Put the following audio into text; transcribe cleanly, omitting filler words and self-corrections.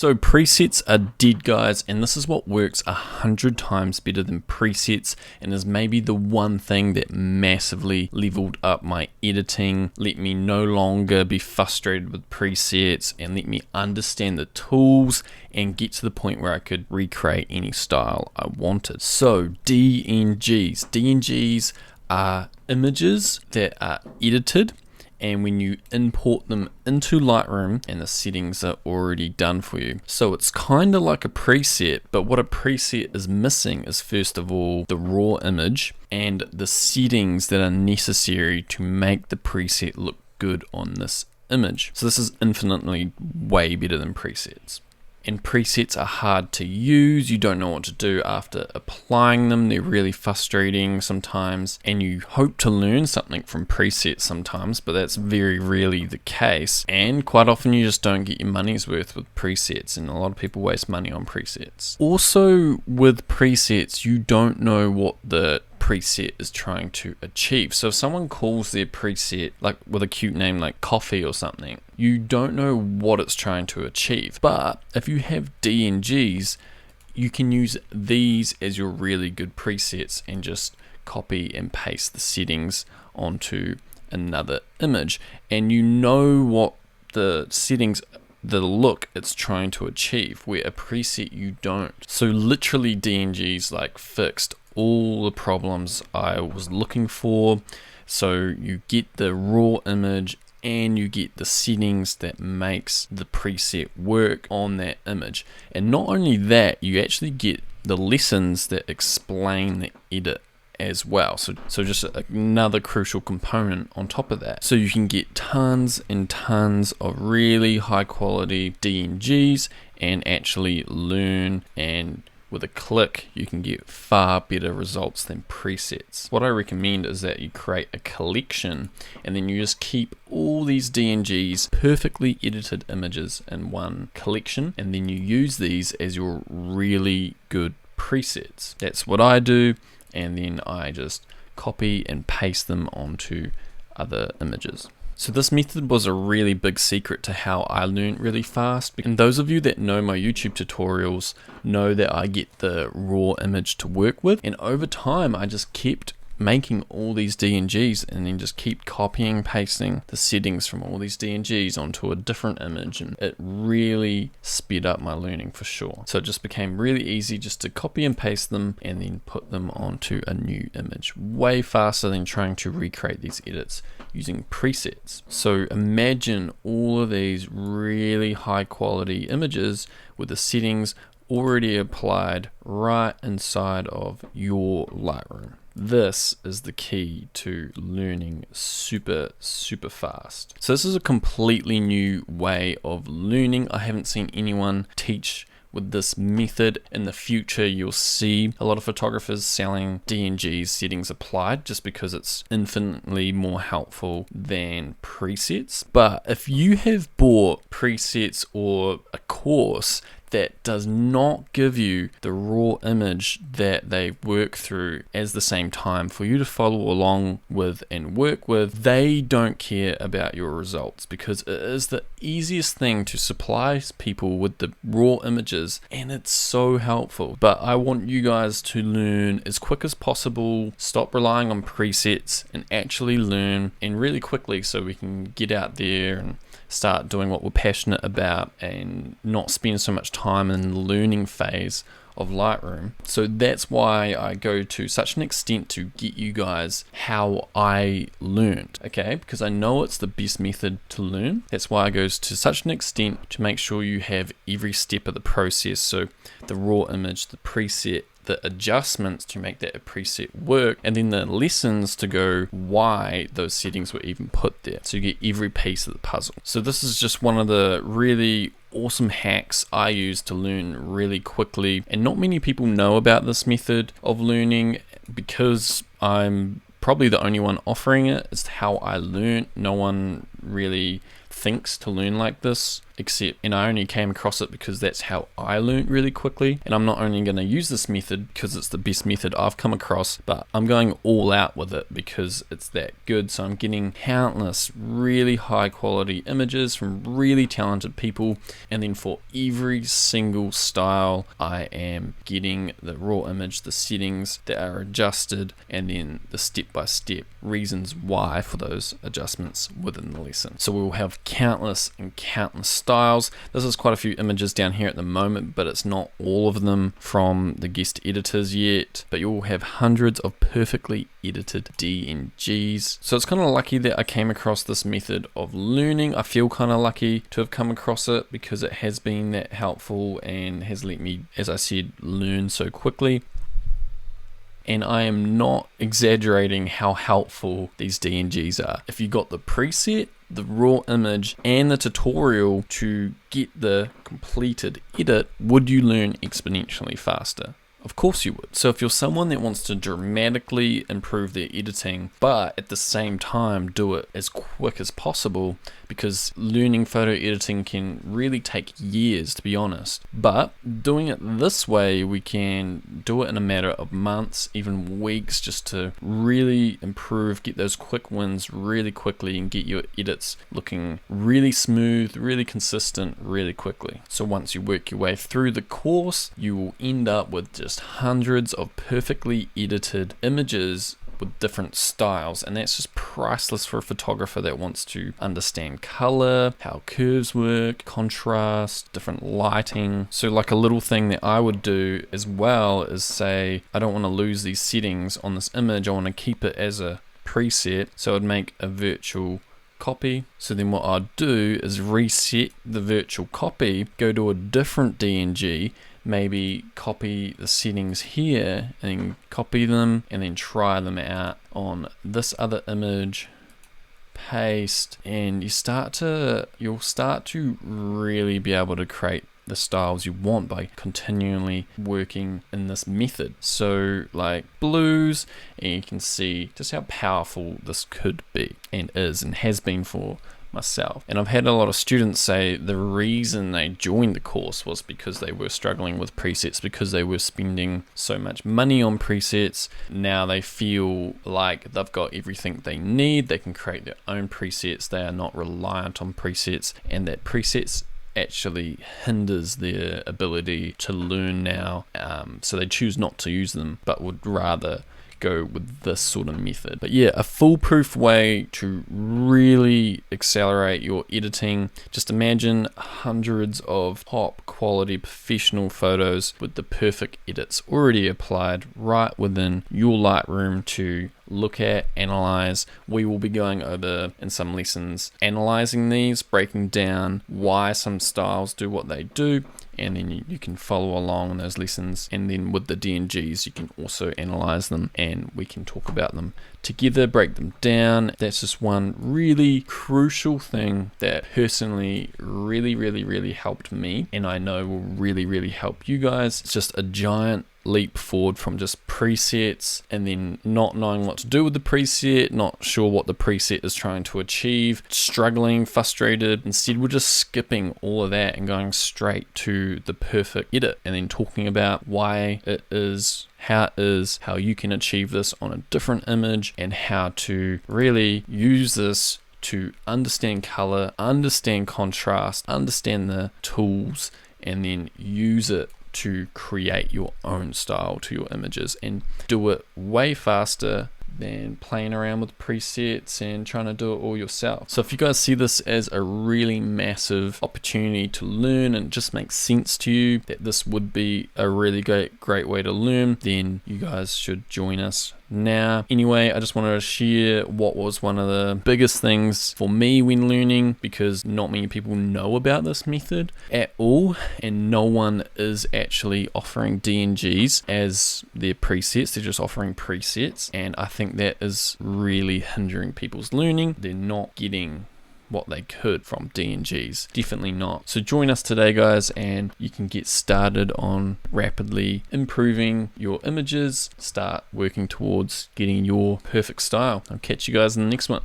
So presets are dead, guys, and this is what works 100 times better than presets, and is maybe the one thing that massively leveled up my editing, let me no longer be frustrated with presets, and let me understand the tools and get to the point where I could recreate any style I wanted. So DNGs. DNGs are images that are edited, and when you import them into Lightroom and the settings are already done for you. So it's kind of like a preset, but what a preset is missing is, first of all, the raw image and the settings that are necessary to make the preset look good on this image. So this is infinitely way better than presets. And presets are hard to use. You don't know what to do after applying them. They're really frustrating sometimes, and you hope to learn something from presets sometimes, but that's very rarely the case. And quite often you just don't get your money's worth with presets, and a lot of people waste money on presets. Also with presets, you don't know what the preset is trying to achieve. So if someone calls their preset like with a cute name like coffee or something, you don't know what it's trying to achieve. But if you have DNGs, you can use these as your really good presets and just copy and paste the settings onto another image, and you know what the settings, the look it's trying to achieve, where a preset you don't. So literally DNGs like fixed all the problems I was looking for. So you get the raw image and you get the settings that makes the preset work on that image. And not only that, you actually get the lessons that explain the edit as well. So just another crucial component on top of that. So you can get tons and tons of really high quality DNGs and actually learn, and with a click you can get far better results than presets. What I recommend is that you create a collection, and then you just keep all these DNGs, perfectly edited images, in one collection, and then you use these as your really good presets. That's what I do, and then I just copy and paste them onto other images. So this method was a really big secret to how I learned really fast. And those of you that know my YouTube tutorials know that I get the raw image to work with. And over time, I just kept making all these DNGs and then just keep copying, pasting the settings from all these DNGs onto a different image. And it really sped up my learning for sure. So it just became really easy just to copy and paste them and then put them onto a new image. Way faster than trying to recreate these edits using presets. So imagine all of these really high quality images with the settings already applied right inside of your Lightroom. This is the key to learning super fast. So this is a completely new way of learning. I haven't seen anyone teach with this method. In the future, you'll see a lot of photographers selling DNGs settings applied, just because it's infinitely more helpful than presets. But if you have bought presets or a course that does not give you the raw image that they work through as the same time for you to follow along with and work with, they don't care about your results, because it is the easiest thing to supply people with the raw images, and it's so helpful. But I want you guys to learn as quick as possible, stop relying on presets, and actually learn, and really quickly, so we can get out there and start doing what we're passionate about and not spend so much time in the learning phase of Lightroom. So that's why I go to such an extent to get you guys how I learned, okay? Because I know it's the best method to learn. That's why I go to such an extent to make sure you have every step of the process. So the raw image, the preset, the adjustments to make that preset work, and then the lessons to go why those settings were even put there. So you get every piece of the puzzle. So this is just one of the really awesome hacks I use to learn really quickly, and not many people know about this method of learning because I'm probably the only one offering it. It's how I learned. No one really thinks to learn like this, and I only came across it because that's how I learned really quickly. And I'm not only going to use this method because it's the best method I've come across, but I'm going all out with it because it's that good. So I'm getting countless really high quality images from really talented people, and then for every single style I am getting the raw image, the settings that are adjusted, and then the step-by-step reasons why for those adjustments within the lesson. So we'll have countless and countless styles. This is quite a few images down here at the moment, but it's not all of them from the guest editors yet, but you'll have hundreds of perfectly edited DNGs. So it's kind of lucky that I came across this method of learning. I feel kind of lucky to have come across it because it has been that helpful and has let me, as I said, learn so quickly. And I am not exaggerating how helpful these DNGs are. If you got the preset, the raw image, and the tutorial to get the completed edit, would you learn exponentially faster? Of course you would. So if you're someone that wants to dramatically improve their editing, but at the same time do it as quick as possible, because learning photo editing can really take years, to be honest. But doing it this way, we can do it in a matter of months, even weeks, just to really improve, get those quick wins really quickly, and get your edits looking really smooth, really consistent, really quickly. So once you work your way through the course, you will end up with just hundreds of perfectly edited images with different styles, and that's just priceless for a photographer that wants to understand color, how curves work, contrast, different lighting. So like a little thing that I would do as well is say, I don't want to lose these settings on this image, I want to keep it as a preset, so I'd make a virtual copy. So then what I'd do is reset the virtual copy, go to a different DNG, maybe copy the settings here and copy them, and then try them out on this other image, paste, and you'll start to really be able to create the styles you want by continually working in this method. So like blues, and you can see just how powerful this could be and is and has been for myself. And I've had a lot of students say the reason they joined the course was because they were struggling with presets, because they were spending so much money on presets. Now they feel like they've got everything they need, they can create their own presets, they are not reliant on presets, and that presets actually hinders their ability to learn now, so they choose not to use them but would rather go with this sort of method. But yeah, a foolproof way to really accelerate your editing. Just imagine hundreds of top quality professional photos with the perfect edits already applied right within your Lightroom to look at, analyze. We will be going over in some lessons analyzing these, breaking down why some styles do what they do, and then you can follow along in those lessons. And then with the DNGs, you can also analyze them, and we can talk about them together, break them down. That's just one really crucial thing that personally really helped me, and I know will really help you guys. It's just a giant leap forward from just presets and then not knowing what to do with the preset, not sure what the preset is trying to achieve, struggling, frustrated. Instead, we're just skipping all of that and going straight to the perfect edit, and then talking about why it is how you can achieve this on a different image, and how to really use this to understand color, understand contrast, understand the tools, and then use it to create your own style to your images, and do it way faster than playing around with presets and trying to do it all yourself. So if you guys see this as a really massive opportunity to learn, and it just makes sense to you that this would be a really great way to learn, then you guys should join us now. Anyway, I just wanted to share what was one of the biggest things for me when learning, because not many people know about this method at all, and no one is actually offering DNGs as their presets. They're just offering presets, and I think that is really hindering people's learning. They're not getting what they could from DNGs. Definitely not. So join us today, guys, and you can get started on rapidly improving your images, start working towards getting your perfect style. I'll catch you guys in the next one.